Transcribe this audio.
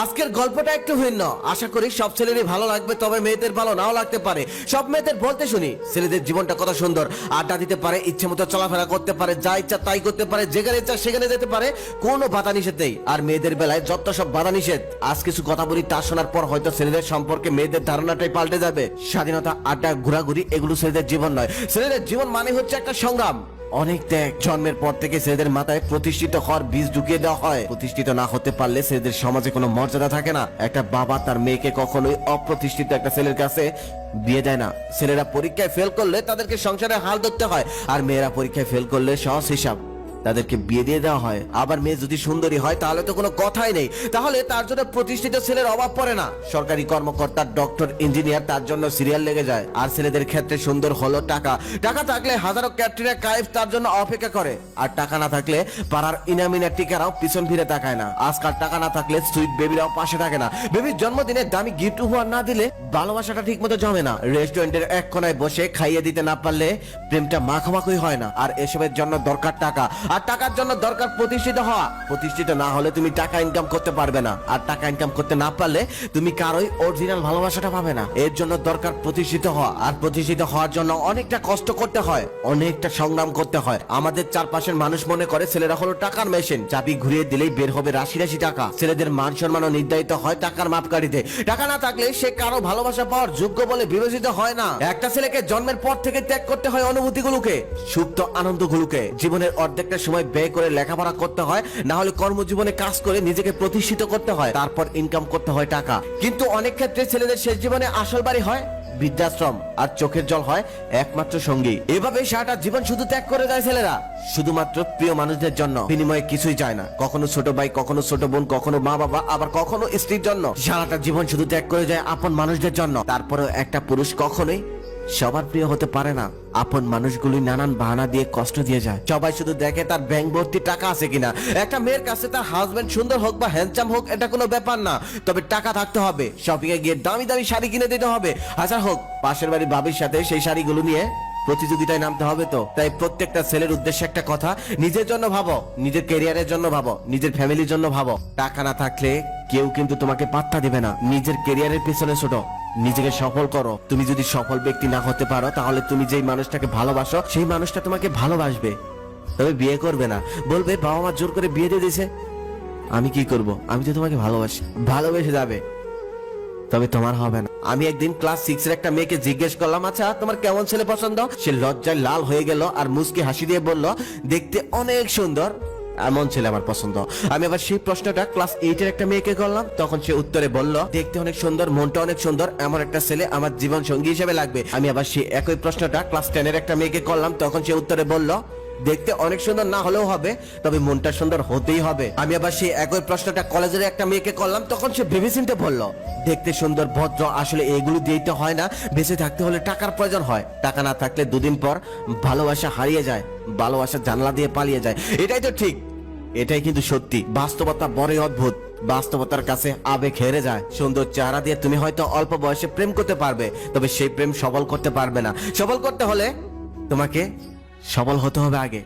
আজকের গল্পটা একটু ভিন্ন। আশা করি সব ছেলেরই ভালো লাগবে, তবে মেয়েদের ভালো নাও লাগতে পারে। সব মেয়েদের বলতে শুনি ছেলেদের জীবনটা কত সুন্দর, আড্ডা দিতে পারে, ইচ্ছে মতো চলাফেরা করতে পারে, যা ইচ্ছা তাই করতে পারে, যেখানে ইচ্ছা সেখানে যেতে পারে, কোনো বাধা নিষেধ নেই। আর মেয়েদের বেলায় যত সব বাধা নিষেধ। আজ কিছু কথা বলি, তা শোনার পর হয়তো ছেলেদের সম্পর্কে মেয়েদের ধারণাটাই পাল্টে যাবে। স্বাধীনতা, আড্ডা, ঘোরাঘুরি এগুলো ছেলেদের জীবন নয়। ছেলেদের জীবন মানে হচ্ছে একটা সংগ্রাম, অনেক ত্যাগ। জন্মের পর থেকে ছেলেদের মাথায় প্রতিষ্ঠিত হওয়ার বীজ ঢুকিয়ে দেওয়া হয়। প্রতিষ্ঠিত না হতে পারলে ছেলেদের সমাজে কোনো মর্যাদা থাকে না। একটা বাবা তার মেয়েকে কখনোই অপ্রতিষ্ঠিত একটা ছেলের কাছে বিয়ে দেয় না। ছেলেরা পরীক্ষায় ফেল করলে তাদেরকে সংসারে হাল ধরতে হয়, আর মেয়েরা পরীক্ষায় ফেল করলে সহজ হিসাব, তাদেরকে বিয়ে দিয়ে দেওয়া হয়। আবার মেয়ে যদি সুন্দরী হয় তাহলে তো কোনো কথাই নেই, তাহলে তার জন্য প্রতিষ্ঠিত ছেলের অভাব পড়ে না। সরকারি কর্মকর্তা, ডক্টর, ইঞ্জিনিয়ার, তার জন্য সিরিয়াল লেগে যায়। আর ছেলেদের ক্ষেত্রে সুন্দর হলো টাকা। টাকা থাকলে হাজারো ক্যাটরিনা কাইফ তার জন্য অপেক্ষা করে, আর টাকা না থাকলে পাড়ার ইনামিনা টিকারাও পিছন ফিরে তাকায় না। আজকাল টাকা না থাকলে সুইট বেবিরাও পাশে থাকে না। বেবির জন্মদিনে দামি গিফট উপহার না দিলে ভালোবাসাটা ঠিক মতো জমে না। রেস্টুরেন্টের এক কোনায় বসে খাইয়ে দিতে না পারলে প্রেমটা মাখামাখি হয় না। আর এসবের জন্য দরকার টাকা, আর টাকার জন্য দরকার প্রতিষ্ঠিত হওয়া। প্রতিষ্ঠিত না হলে তুমি টাকা ইনকাম করতে পারবে না, আর টাকা ইনকাম করতে না পারলে তুমি কারোই অরিজিনাল ভালোবাসাটা পাবে না। এর জন্য দরকার প্রতিষ্ঠিত হওয়া, আর প্রতিষ্ঠিত হওয়ার জন্য অনেকটা কষ্ট করতে হয়, অনেকটা সংগ্রাম করতে হয়। আমাদের চারপাশের মানুষ মনে করে ছেলেরা হলো টাকার মেশিন, চাবি ঘুরিয়ে দিলেই বের হবে রাশি রাশি টাকা। ছেলেদের মান সম্মানও নির্ধারিত হয় টাকার মাপকাঠিতে। টাকা না থাকলে সে কারো ভালোবাসা পাওয়ার যোগ্য বলে বিবেচিত হয় না। একটা ছেলেকে জন্মের পর থেকে ত্যাগ করতে হয় অনুভূতিগুলোকে, সুপ্ত আনন্দগুলোকে। জীবনের অর্ধেকটা সময় ব্যয় করে লেখাপড়া করতে হয়, না হলে কর্মজীবনে কাজ করে নিজেকে প্রতিষ্ঠিত করতে হয়, তারপর ইনকাম করতে হয় টাকা। কিন্তু অনেক ক্ষেত্রে ছেলেদের শেষ জীবনে আসল বাড়ি হয় বৃদ্ধাশ্রম, আর চোখের জল হয় একমাত্র সঙ্গী। এভাবে সারাটা জীবন শুধু ত্যাগ করে যায় ছেলেরা, শুধুমাত্র প্রিয় মানুষদের জন্য। বিনিময়ে কিছুই চায় না, কখনো ছোট ভাই, কখনো ছোট বোন, কখনো মা বাবা, আবার কখনো স্ত্রীর জন্য। সারাটা জীবন শুধু ত্যাগ করে যায় আপন মানুষদের জন্য। তারপরেও একটা পুরুষ কখনোই সবার প্রিয় হতে পারে না। আপন মানুষগুলি নানান বাহানা দিয়ে কষ্ট দিয়ে যায়। সবাই শুধু দেখে তার ব্যাংক ভর্তি টাকা আছে কিনা। একটা মেয়ের কাছে তার হাজবেন্ড সুন্দর হোক বা হ্যান্ডসাম হোক, এটা কোনো ব্যাপার না, তবে টাকা থাকতে হবে। শপিং এ গিয়ে দামি দামি শাড়ি কিনে দিতে হবে, হাজার হোক পাশের বাড়ির ভাবির সাথে সেই শাড়িগুলো নিয়ে প্রতিযোগিতায় নামতে হবে। তো তাই প্রত্যেকটা ছেলের উদ্দেশ্যে একটা কথা, নিজের জন্য ভাবো, নিজের ক্যারিয়ারের জন্য ভাবো, নিজের ফ্যামিলির জন্য ভাবো। টাকা না থাকলে কেউ কিন্তু তোমাকে পাত্তা দিবে না। নিজের ক্যারিয়ারের পিছনে ছোট, নিজেকে সফল করো। তুমি যদি সফল ব্যক্তি না হতে পারো, তাহলে তুমি যেই মানুষটাকে ভালোবাসো সেই মানুষটা তোমাকে ভালোবাসবে, তবে বিয়ে করবে না। বলবে বাবা মা জোর করে বিয়ে দিয়ে দিয়েছে, আমি কি করব, আমি তো তোমাকে ভালোবাসি। ভালোবেসে যাবে, তবে তোমার হবে না। আমি একদিন ক্লাস 6 এর একটা মেয়েকে জিজ্ঞেস করলাম, আচ্ছা তোমার কেমন ছেলে পছন্দ? সে লজ্জায় লাল হয়ে গেল আর মুচকি হাসি দিয়ে বলল, দেখতে অনেক সুন্দর, এমন ছেলে আমার পছন্দ। আমি আবার সেই প্রশ্নটা ক্লাস 8 এর একটা মেয়েকে করলাম, তখন সে উত্তরে বলল, দেখতে অনেক সুন্দর, মনটা অনেক সুন্দর, এমন একটা ছেলে আমার জীবন সঙ্গী হিসেবে লাগবে। আমি আবার সেই একই প্রশ্নটা ক্লাস 10 এর একটা মেয়েকে করলাম, তখন সে উত্তরে বলল, দেখতে অনেক সুন্দর না হলেও হবে, তবে মনটা সুন্দর হতেই হবে। আমি আবার সেই একই প্রশ্নটা কলেজের একটা মেয়েকে করলাম, তখন সে ভেবেচিন্তে বলল, দেখতে সুন্দর, ভদ্র, আসলে এগুলো দিয়েই তো হয় না, বেঁচে থাকতে হলে টাকার প্রয়োজন হয়। টাকা না থাকলে দুদিন পর ভালোবাসা হারিয়ে যায়, ভালোবাসা জানলা দিয়ে পালিয়ে যায়। এটাই তো ঠিক, এটাই কিন্তু সত্যি। বাস্তবতা বড়ই অদ্ভুত। বাস্তবতার কাছে আবেগ হেরে যায়। সুন্দর চেহারা দিয়ে তুমি হয়তো অল্প বয়সে প্রেম করতে পারবে, তবে সেই প্রেম সবল করতে পারবে না। সবল করতে হলে তোমাকে সবল হতে হবে আগে।